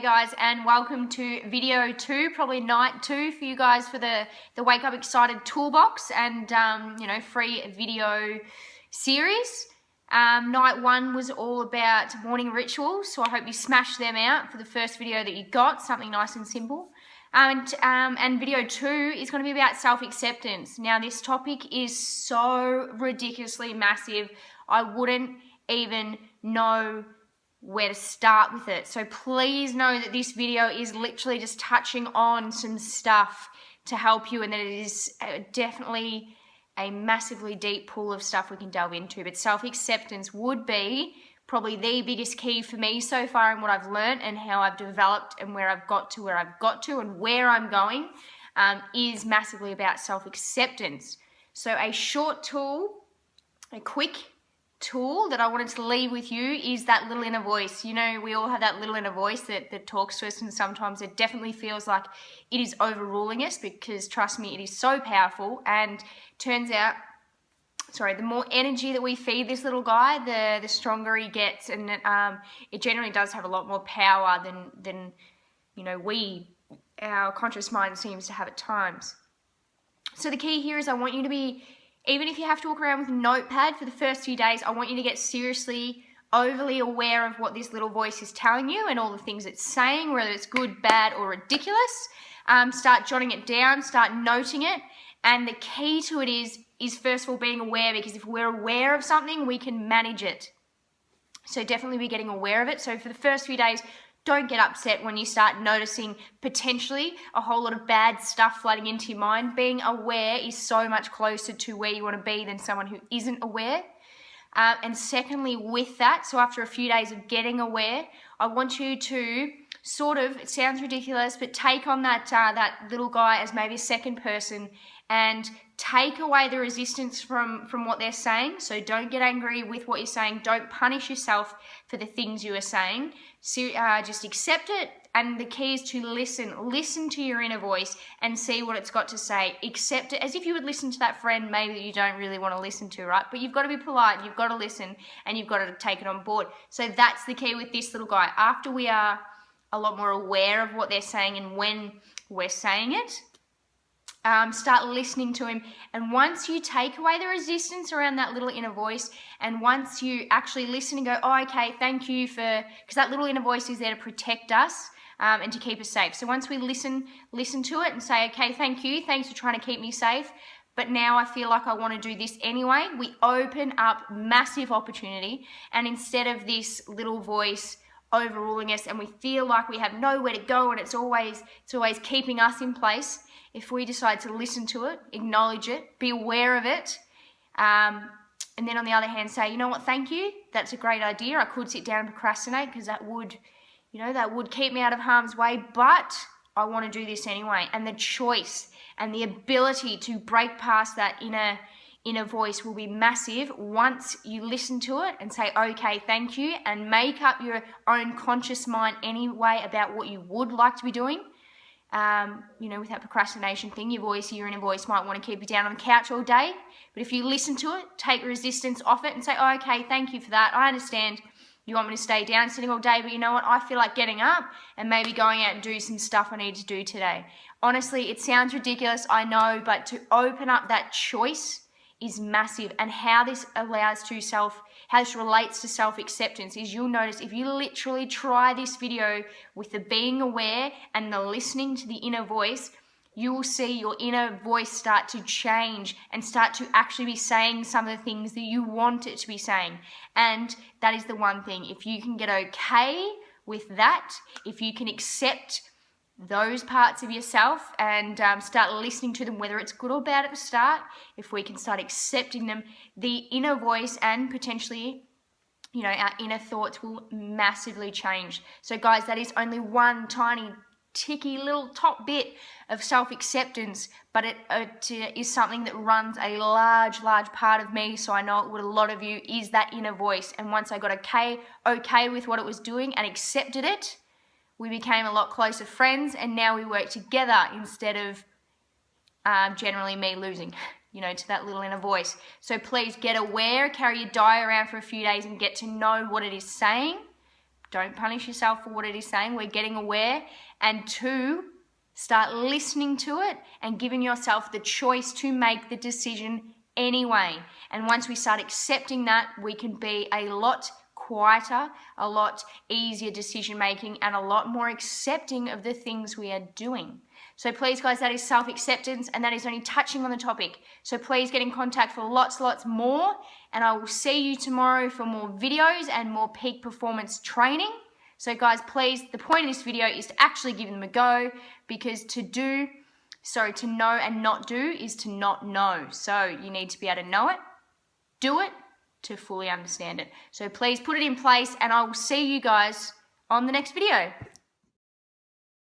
Hey guys, and welcome to video 2, probably night 2 for you guys for the Wake Up Excited toolbox and free video series. Night 1 was all about morning rituals, so I hope you smashed them out for the first video that you got, something nice and simple. And video 2 is going to be about self-acceptance. Now this topic is so ridiculously massive, I wouldn't even know where to start with it. So please know that this video is literally just touching on some stuff to help you, and that it is definitely a massively deep pool of stuff we can delve into. But self-acceptance would be probably the biggest key for me so far in what I've learned and how I've developed and where I've got to and where I'm going is massively about self-acceptance. So a short tool, a quick tool that I wanted to leave with you is that little inner voice. You know, we all have that little inner voice that talks to us, and sometimes it definitely feels like it is overruling us, because trust me, it is so powerful. And turns out, the more energy that we feed this little guy, the stronger he gets, and it generally does have a lot more power than our conscious mind seems to have at times. So the key here is I want you to be, even if you have to walk around with a notepad for the first few days, I want you to get seriously overly aware of what this little voice is telling you and all the things it's saying, whether it's good, bad, or ridiculous. Start jotting it down, start noting it. And the key to it is first of all being aware, because if we're aware of something, we can manage it. So definitely be getting aware of it. So for the first few days, don't get upset when you start noticing potentially a whole lot of bad stuff flooding into your mind. Being aware is so much closer to where you want to be than someone who isn't aware. And secondly, with that, so after a few days of getting aware, I want you to it sounds ridiculous, but take on that little guy as maybe a second person and take away the resistance from what they're saying. So don't get angry with what you're saying. Don't punish yourself for the things you are saying. So, just accept it. And the key is to listen to your inner voice and see what it's got to say. Accept it as if you would listen to that friend maybe that you don't really want to listen to, right? But you've got to be polite, you've got to listen, and you've got to take it on board. So that's the key with this little guy. After we are a lot more aware of what they're saying and when we're saying it, start listening to him. And once you take away the resistance around that little inner voice, and once you actually listen and go, oh, okay, thank you because that little inner voice is there to protect us and to keep us safe. So once we listen to it and say, okay, thank you, thanks for trying to keep me safe, but now I feel like I want to do this anyway, we open up massive opportunity. And instead of this little voice overruling us and we feel like we have nowhere to go and it's always keeping us in place, if we decide to listen to it, acknowledge it, be aware of it, and then on the other hand say, you know what, thank you, that's a great idea. I could sit down and procrastinate because that would keep me out of harm's way, but I want to do this anyway. And the choice and the ability to break past that inner voice will be massive once you listen to it and say, okay, thank you, and make up your own conscious mind anyway about what you would like to be doing. With that procrastination thing, your inner voice might want to keep you down on the couch all day. But if you listen to it, take resistance off it and say, oh, okay, thank you for that. I understand you want me to stay down sitting all day, but you know what? I feel like getting up and maybe going out and do some stuff I need to do today. Honestly, it sounds ridiculous, I know, but to open up that choice is massive. And how this relates to self-acceptance is, you'll notice if you literally try this video with the being aware and the listening to the inner voice, you will see your inner voice start to change and start to actually be saying some of the things that you want it to be saying. And that is the one thing. If you can get okay with that, if you can accept those parts of yourself and start listening to them, whether it's good or bad at the start, if we can start accepting them, the inner voice and potentially our inner thoughts will massively change. So guys, that is only one tiny ticky little top bit of self-acceptance, but it is something that runs a large part of me. So I know it would a lot of you, is that inner voice. And once I got okay with what it was doing and accepted it, we became a lot closer friends, and now we work together instead of generally me losing, to that little inner voice. So please get aware, carry your diary around for a few days and get to know what it is saying. don't punish yourself for what it is saying. We're getting aware. And 2, start listening to it and giving yourself the choice to make the decision anyway. And once we start accepting that, we can be a lot quieter, a lot easier decision making, and a lot more accepting of the things we are doing. So please guys, that is self-acceptance, and that is only touching on the topic. So please get in contact for lots more, and I will see you tomorrow for more videos and more peak performance training. So guys, please, the point of this video is to actually give them a go, because to know and not do is to not know. So you need to be able to know it, do it, to fully understand it. So please put it in place, and I will see you guys on the next video.